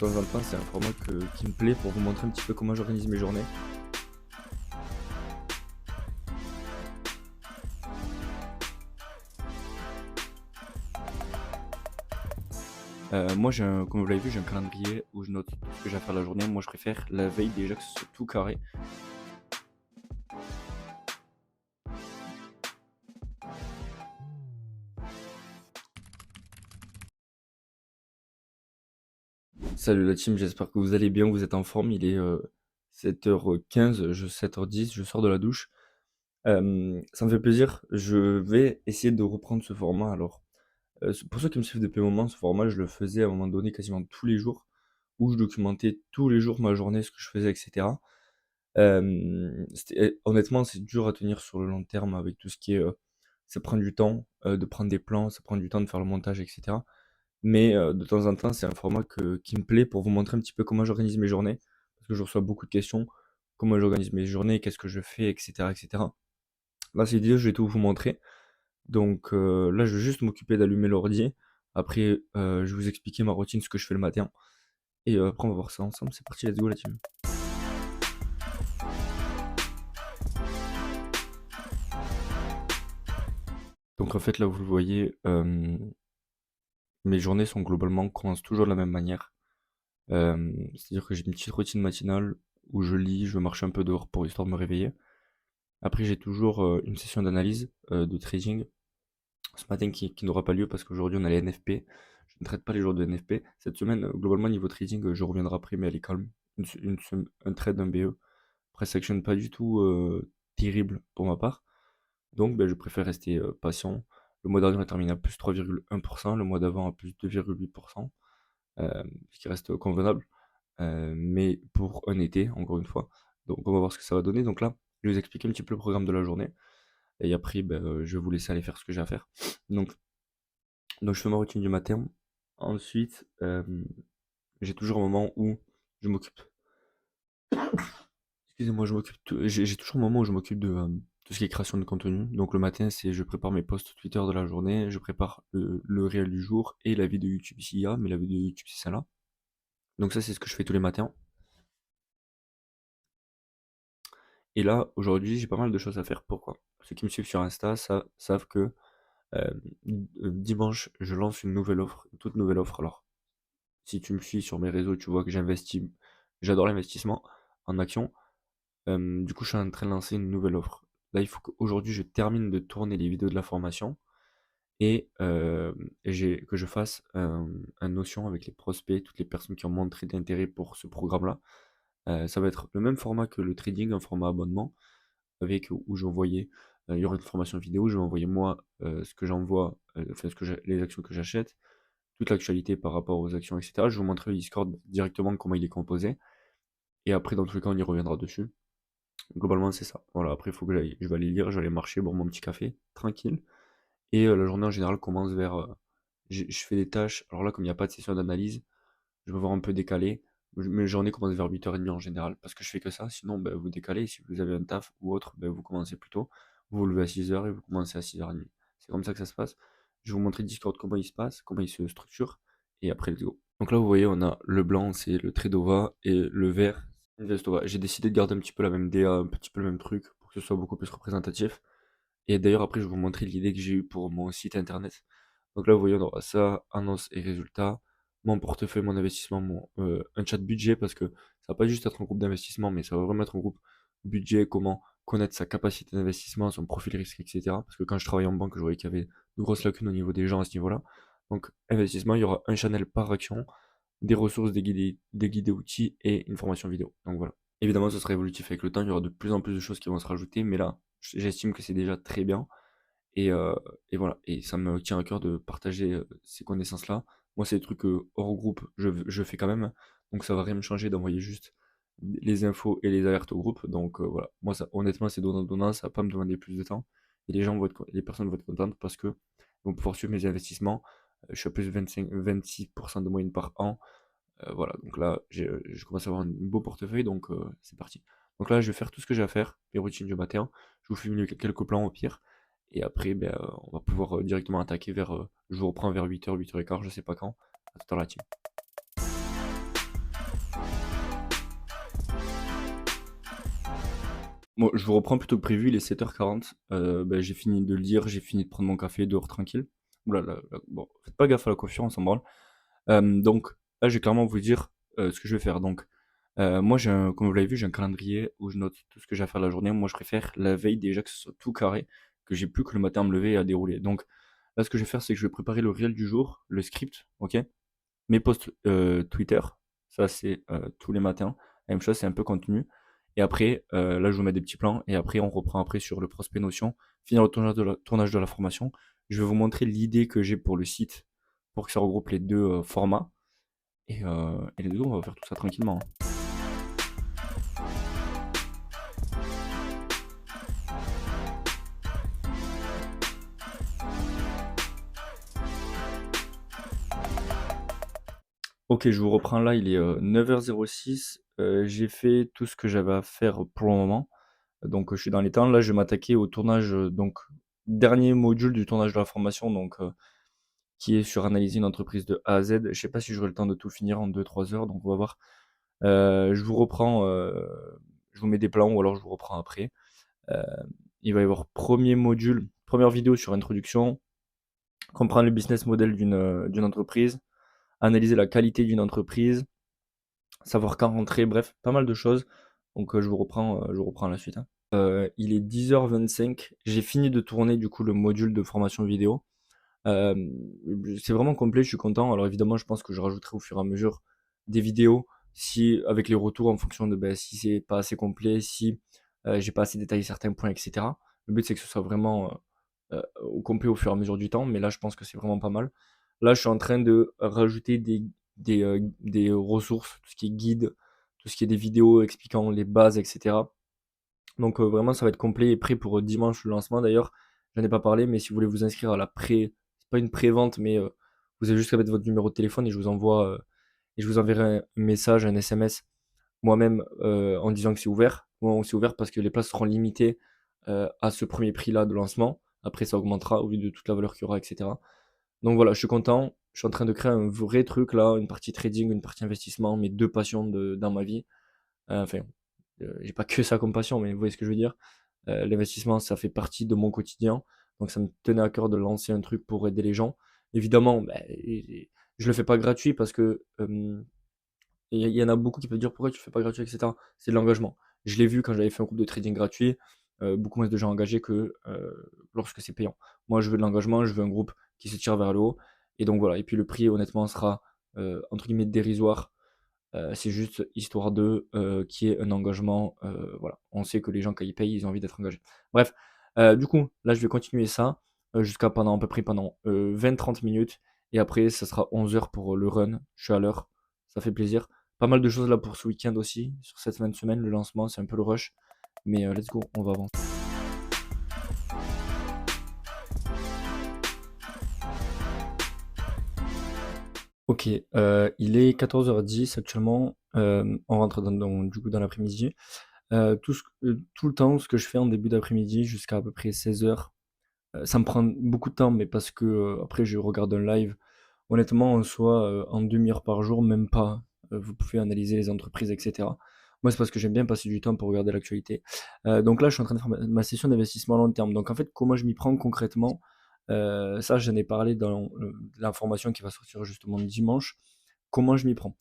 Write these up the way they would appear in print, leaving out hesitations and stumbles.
De temps en temps, c'est un format qui me plaît pour vous montrer un petit peu comment j'organise mes journées. Moi, comme vous l'avez vu, j'ai un calendrier où je note tout ce que j'ai à faire la journée. Moi, je préfère la veille déjà que ce soit tout carré. Salut la team, j'espère que vous allez bien, vous êtes en forme. Il est 7h15, 7h10, je sors de la douche. Ça me fait plaisir. Je vais essayer de reprendre ce format. Alors, pour ceux qui me suivent depuis un moment, ce format, je le faisais à un moment donné quasiment tous les jours, où je documentais tous les jours ma journée, ce que je faisais, etc. Honnêtement, c'est dur à tenir sur le long terme avec tout ce qui est, ça prend du temps, de prendre des plans, ça prend du temps de faire le montage et cetera. Mais, de temps en temps, c'est un format qui me plaît pour vous montrer un petit peu comment j'organise mes journées. Parce que je reçois beaucoup de questions. Comment j'organise mes journées? Qu'est-ce que je fais? Et cetera, et cetera. Là, cette vidéo, je vais tout vous montrer. Donc, là, je vais juste m'occuper d'allumer l'ordi. Après, je vais vous expliquer ma routine, ce que je fais le matin et après on va voir ça ensemble. C'est parti, let's go la team. Donc en fait, là, vous le voyez, mes journées sont globalement commencent toujours de la même manière. C'est-à-dire que j'ai une petite routine matinale où je lis, je marche un peu dehors pour histoire de me réveiller. Après, j'ai toujours, une session d'analyse, de trading. Ce matin qui n'aura pas lieu parce qu'aujourd'hui on a les NFP. Je ne traite pas les jours de NFP. Cette semaine, globalement niveau trading, je reviendrai après, mais elle est calme. Un trade, un BE. Price action pas du tout, terrible pour ma part. Donc je préfère rester, patient. Le mois dernier on a terminé à plus 3,1%, le mois d'avant à plus 2,8%, ce qui reste convenable, mais pour un été, encore une fois. Donc on va voir ce que ça va donner. Donc là, je vais vous expliquer un petit peu le programme de la journée et après, je vais vous laisser aller faire ce que j'ai à faire. Donc je fais ma routine du matin. Ensuite, j'ai toujours un moment où je m'occupe excusez-moi, j'ai toujours un moment où je m'occupe de, tout ce qui est création de contenu. Donc le matin, c'est je prépare mes posts Twitter de la journée, je prépare le réel du jour et la vidéo YouTube s'il y a, mais la vidéo YouTube c'est celle-là. Donc ça, c'est ce que je fais tous les matins. Et là, aujourd'hui, j'ai pas mal de choses à faire. Pourquoi? Ceux qui me suivent sur Insta savent que dimanche, je lance une nouvelle offre, une toute nouvelle offre. Alors, si tu me suis sur mes réseaux, tu vois que j'investis, j'adore l'investissement en action. Du coup, je suis en train de lancer une nouvelle offre. Là, il faut qu'aujourd'hui, je termine de tourner les vidéos de la formation et que je fasse un Notion avec les prospects, toutes les personnes qui ont montré d'intérêt pour ce programme-là. Ça va être le même format que le trading, un format abonnement, avec où j'envoyais, il y aura une formation vidéo, je vais envoyer moi ce que j'envoie, enfin les actions que j'achète, toute l'actualité par rapport aux actions, etc. Je vais vous montrer le Discord directement comment il est composé. Et après, dans tous les cas, on y reviendra dessus. Globalement, c'est ça. Voilà, après, il faut que je vais aller lire, je vais aller marcher, boire mon petit café, tranquille. Et la journée en général commence vers. Je fais des tâches. Alors là, comme il n'y a pas de session d'analyse, je vais voir un peu décalé. Mes journées commencent vers 8h30 en général, parce que je fais que ça. Sinon, vous décalez. Si vous avez un taf ou autre, vous commencez plus tôt. Vous vous levez à 6h et vous commencez à 6h30. C'est comme ça que ça se passe. Je vais vous montrer Discord comment il se passe, comment il se structure. Et après, let's go. Donc là, vous voyez, on a le blanc, c'est le Tradova, et le vert, c'est Investova. J'ai décidé de garder un petit peu la même DA, un petit peu le même truc, pour que ce soit beaucoup plus représentatif. Et d'ailleurs, après, je vais vous montrer l'idée que j'ai eue pour mon site internet. Donc là, vous voyez, on aura ça, annonce et résultats, mon portefeuille, mon investissement, un chat budget, parce que ça va pas juste être un groupe d'investissement, mais ça va vraiment être un groupe budget, comment connaître sa capacité d'investissement, son profil risque, etc. Parce que quand je travaillais en banque, je voyais qu'il y avait de grosses lacunes au niveau des gens à ce niveau-là. Donc, investissement, il y aura un channel par action, des ressources, des guides et outils et une formation vidéo. Donc voilà. Évidemment, ce sera évolutif avec le temps, il y aura de plus en plus de choses qui vont se rajouter, mais là, j'estime que c'est déjà très bien. Et, euh, et voilà, et ça me tient à cœur de partager ces connaissances-là. Moi, c'est des trucs hors groupe, je fais quand même, donc ça va rien me changer d'envoyer juste les infos et les alertes au groupe. Donc voilà, moi, ça, honnêtement, c'est donnant-donnant, ça va pas me demander plus de temps. Et les personnes vont être contentes parce que ils vont pouvoir suivre mes investissements. Je suis à plus de 26% de moyenne par an. Voilà, donc là, je commence à avoir un beau portefeuille, donc c'est parti. Donc là, je vais faire tout ce que j'ai à faire, mes routines du matin. Je vous fais quelques plans au pire. Et après, on va pouvoir directement attaquer je vous reprends vers 8h, 8h15, je sais pas quand. À tout à l'heure, la team. Moi, je vous reprends plutôt que prévu, il est 7h40. Bah, j'ai fini de lire, j'ai fini de prendre mon café dehors tranquille. Ouh là là, bon, faites pas gaffe à la coiffure, on s'en branle. Donc là, je vais clairement vous dire ce que je vais faire. Donc, moi, comme vous l'avez vu, j'ai un calendrier où je note tout ce que j'ai à faire la journée. Moi, je préfère la veille déjà que ce soit tout carré, que j'ai plus que le matin à me lever et à dérouler. Donc là, ce que je vais faire, c'est que je vais préparer le réel du jour, le script, ok? Mes posts Twitter, ça c'est tous les matins. La même chose, c'est un peu contenu. Et après, là, je vous mets des petits plans. Et après, on reprend après sur le prospect Notion. Finir le tournage de la formation. Je vais vous montrer l'idée que j'ai pour le site, pour que ça regroupe les deux formats. Et les deux, on va faire tout ça tranquillement, hein. Ok, je vous reprends là, il est 9h06. J'ai fait tout ce que j'avais à faire pour le moment. Donc je suis dans les temps. Là, je vais m'attaquer au tournage, donc dernier module du tournage de la formation, donc qui est sur analyser une entreprise de A à Z. Je sais pas si j'aurai le temps de tout finir en 2-3 heures, donc on va voir. Je vous reprends, je vous mets des plans ou alors je vous reprends après. Euh, il va y avoir premier module, première vidéo sur introduction, comprendre le business model d'une entreprise, analyser la qualité d'une entreprise, savoir quand rentrer, bref, pas mal de choses. Donc je vous reprends à la suite, hein. Il est 10h25. J'ai fini de tourner du coup le module de formation vidéo. Euh, c'est vraiment complet, je suis content. Alors évidemment, je pense que je rajouterai au fur et à mesure des vidéos si avec les retours en fonction de ben, si c'est pas assez complet, si j'ai pas assez détaillé certains points, etc. Le but c'est que ce soit vraiment au complet au fur et à mesure du temps, mais là je pense que c'est vraiment pas mal. Là, je suis en train de rajouter des ressources, tout ce qui est guide, tout ce qui est des vidéos expliquant les bases, etc. Donc vraiment, ça va être complet et prêt pour dimanche le lancement. D'ailleurs, j'en ai pas parlé, mais si vous voulez vous inscrire à la c'est pas une pré-vente, mais vous avez juste à mettre votre numéro de téléphone et je vous enverrai un message, un SMS moi-même en disant que c'est ouvert. Bon, c'est ouvert parce que les places seront limitées à ce premier prix-là de lancement. Après, ça augmentera au vu de toute la valeur qu'il y aura, etc. Donc voilà, je suis content. Je suis en train de créer un vrai truc là, une partie trading, une partie investissement, mes deux passions dans ma vie. Enfin, j'ai pas que ça comme passion, mais vous voyez ce que je veux dire. L'investissement, ça fait partie de mon quotidien. Donc ça me tenait à cœur de lancer un truc pour aider les gens. Évidemment, ben, je le fais pas gratuit parce que il y en a beaucoup qui peuvent dire pourquoi tu fais pas gratuit, etc. C'est de l'engagement. Je l'ai vu quand j'avais fait un groupe de trading gratuit, beaucoup moins de gens engagés que lorsque c'est payant. Moi, je veux de l'engagement, je veux un groupe qui se tire vers le haut. Et donc voilà. Et puis le prix, honnêtement, sera entre guillemets dérisoire. C'est juste histoire de qu'il y ait un engagement. Voilà. On sait que les gens, quand ils payent, ils ont envie d'être engagés. Bref, du coup, là, je vais continuer ça jusqu'à pendant à peu près pendant 20-30 minutes. Et après, ça sera 11 heures pour le run. Je suis à l'heure. Ça fait plaisir. Pas mal de choses là pour ce week-end aussi. Sur cette semaine, le lancement, c'est un peu le rush. Mais let's go, on va avancer. Ok, il est 14h10 actuellement. On rentre du coup dans l'après-midi. Tout le temps, ce que je fais en début d'après-midi jusqu'à à peu près 16h, ça me prend beaucoup de temps, mais parce que après je regarde un live. Honnêtement, en soi, en demi-heure par jour, même pas. Vous pouvez analyser les entreprises, etc. Moi, c'est parce que j'aime bien passer du temps pour regarder l'actualité. Donc là, je suis en train de faire ma session d'investissement à long terme. Donc en fait, comment je m'y prends concrètement? Ça, j'en ai parlé dans l'information qui va sortir justement dimanche. Comment je m'y prends?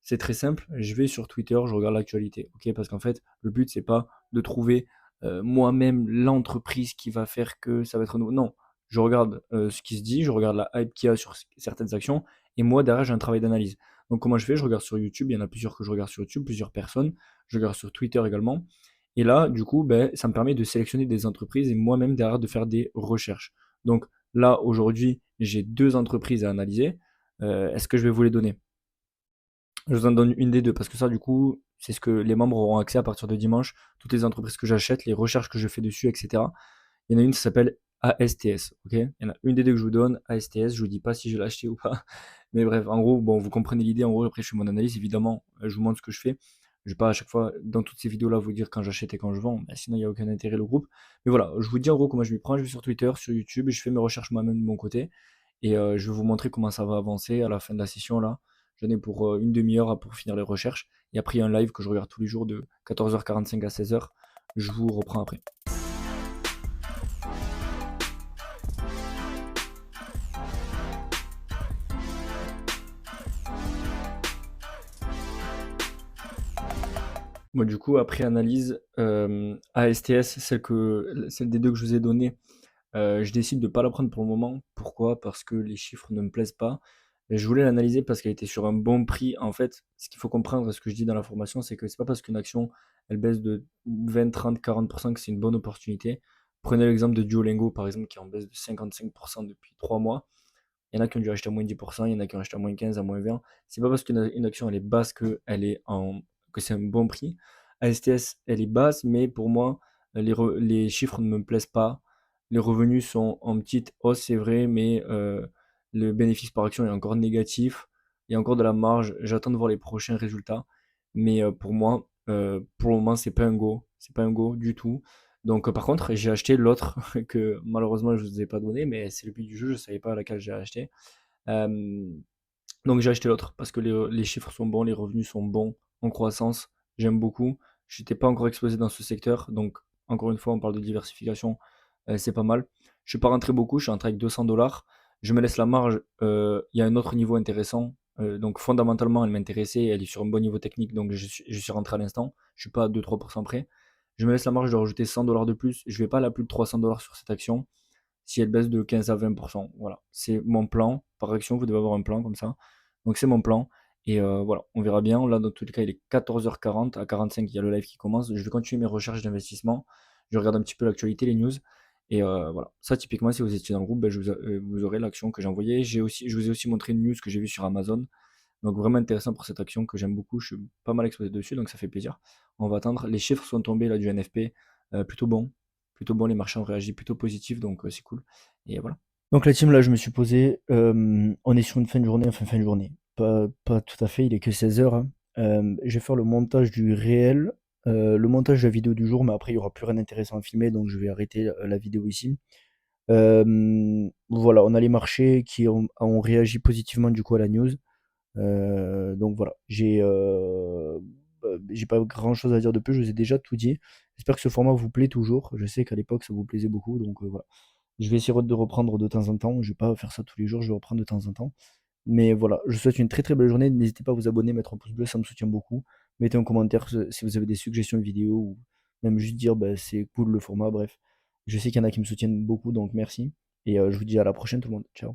C'est très simple, je vais sur Twitter, je regarde l'actualité, ok? Parce qu'en fait, le but, c'est pas de trouver moi-même l'entreprise qui va faire que ça va être nouveau. Non, je regarde ce qui se dit, je regarde la hype qu'il y a sur certaines actions, et moi, derrière, j'ai un travail d'analyse. Donc, comment je fais? Je regarde sur YouTube, il y en a plusieurs que je regarde sur YouTube, plusieurs personnes, je regarde sur Twitter également. Et là, du coup, ben, ça me permet de sélectionner des entreprises et moi-même, derrière, de faire des recherches. Donc, là, aujourd'hui, j'ai deux entreprises à analyser. Est-ce que je vais vous les donner? Je vous en donne une des deux parce que ça, du coup, c'est ce que les membres auront accès à partir de dimanche. Toutes les entreprises que j'achète, les recherches que je fais dessus, etc. Il y en a une qui s'appelle ASTS. Ok, il y en a une des deux que je vous donne, ASTS. Je vous dis pas si je l'ai acheté ou pas. Mais bref, en gros, bon, vous comprenez l'idée. En gros, après, je fais mon analyse. Évidemment, je vous montre ce que je fais. Je vais pas à chaque fois, dans toutes ces vidéos-là, vous dire quand j'achète et quand je vends. Sinon, il n'y a aucun intérêt le groupe. Mais voilà, je vous dis en gros comment je m'y prends. Je vais sur Twitter, sur YouTube et je fais mes recherches moi-même de mon côté. Et je vais vous montrer comment ça va avancer à la fin de la session là. J'en ai pour une demi-heure pour finir les recherches. Et après, il y a un live que je regarde tous les jours de 14h45 à 16h Je vous reprends après. Moi, du coup, après analyse, ASTS, celle des 2 que je vous ai données, je décide de pas la prendre pour le moment. Pourquoi? Parce que les chiffres ne me plaisent pas et je voulais l'analyser parce qu'elle était sur un bon prix. En fait, ce qu'il faut comprendre, ce que je dis dans la formation, c'est que c'est pas parce qu'une action, elle baisse de 20, 30, 40 que c'est une bonne opportunité. Prenez l'exemple de Duolingo, par exemple, qui est en baisse de 55 depuis 3 mois. Il y en a qui ont dû acheter à moins 10%, il y en a qui ont acheté à moins 15, à moins 20. C'est pas parce qu'une action elle est basse que c'est un bon prix. ASTS, elle est basse, mais pour moi, les chiffres ne me plaisent pas. Les revenus sont en petite hausse, c'est vrai, mais le bénéfice par action est encore négatif. Il y a encore de la marge. J'attends de voir les prochains résultats. Mais pour moi, pour le moment, c'est pas un go. C'est pas un go du tout. Donc, par contre, j'ai acheté l'autre que malheureusement je ne vous ai pas donné, mais c'est le but du jeu, je ne savais pas laquelle j'ai acheté. Euh, donc, j'ai acheté l'autre parce que les chiffres sont bons, les revenus sont bons, en croissance. J'aime beaucoup. Je n'étais pas encore exposé dans ce secteur, donc encore une fois, on parle de diversification, c'est pas mal. Je suis pas rentré beaucoup, je suis rentré avec 200 $. Je me laisse la marge. Il y a un autre niveau intéressant. Donc, fondamentalement, elle m'intéressait, elle est sur un bon niveau technique, donc je suis rentré à l'instant. Je suis pas à 2-3% près. Je me laisse la marge de rajouter 100 $ de plus. Je vais pas aller à plus de 300 $ sur cette action si elle baisse de 15 à 20%. Voilà, c'est mon plan. Par action, vous devez avoir un plan comme ça. Donc c'est mon plan. Et voilà, on verra bien. Là, dans tous les cas, il est 14h40. À 45, il y a le live qui commence. Je vais continuer mes recherches d'investissement. Je regarde un petit peu l'actualité, les news. Et voilà. Ça, typiquement, si vous étiez dans le groupe, ben, vous aurez l'action que j'ai envoyée. Je vous ai aussi montré une news que j'ai vue sur Amazon. Donc vraiment intéressant pour cette action que j'aime beaucoup. Je suis pas mal exposé dessus, donc ça fait plaisir. On va attendre. Les chiffres sont tombés là du NFP. Plutôt bon. Plutôt bon. Les marchés ont réagi plutôt positif, donc c'est cool. Et voilà. Donc la team, là, je me suis posé. On est sur une fin de journée, enfin fin de journée. Pas tout à fait, il est que 16h, hein. Je vais faire le montage du réel, le montage de la vidéo du jour, mais après, il n'y aura plus rien d'intéressant à filmer, donc je vais arrêter la vidéo ici. Voilà, on a les marchés qui ont réagi positivement du coup à la news. Donc voilà, j'ai pas grand chose à dire de plus, je vous ai déjà tout dit. J'espère que ce format vous plaît toujours. Je sais qu'à l'époque ça vous plaisait beaucoup, donc voilà. Je vais essayer de reprendre de temps en temps. Je vais pas faire ça tous les jours, je vais reprendre de temps en temps. Mais voilà, je vous souhaite une très très belle journée. N'hésitez pas à vous abonner, mettre un pouce bleu, ça me soutient beaucoup. Mettez un commentaire si vous avez des suggestions de vidéos ou même juste dire bah, c'est cool le format. Bref, je sais qu'il y en a qui me soutiennent beaucoup, donc merci. Et je vous dis à la prochaine tout le monde. Ciao.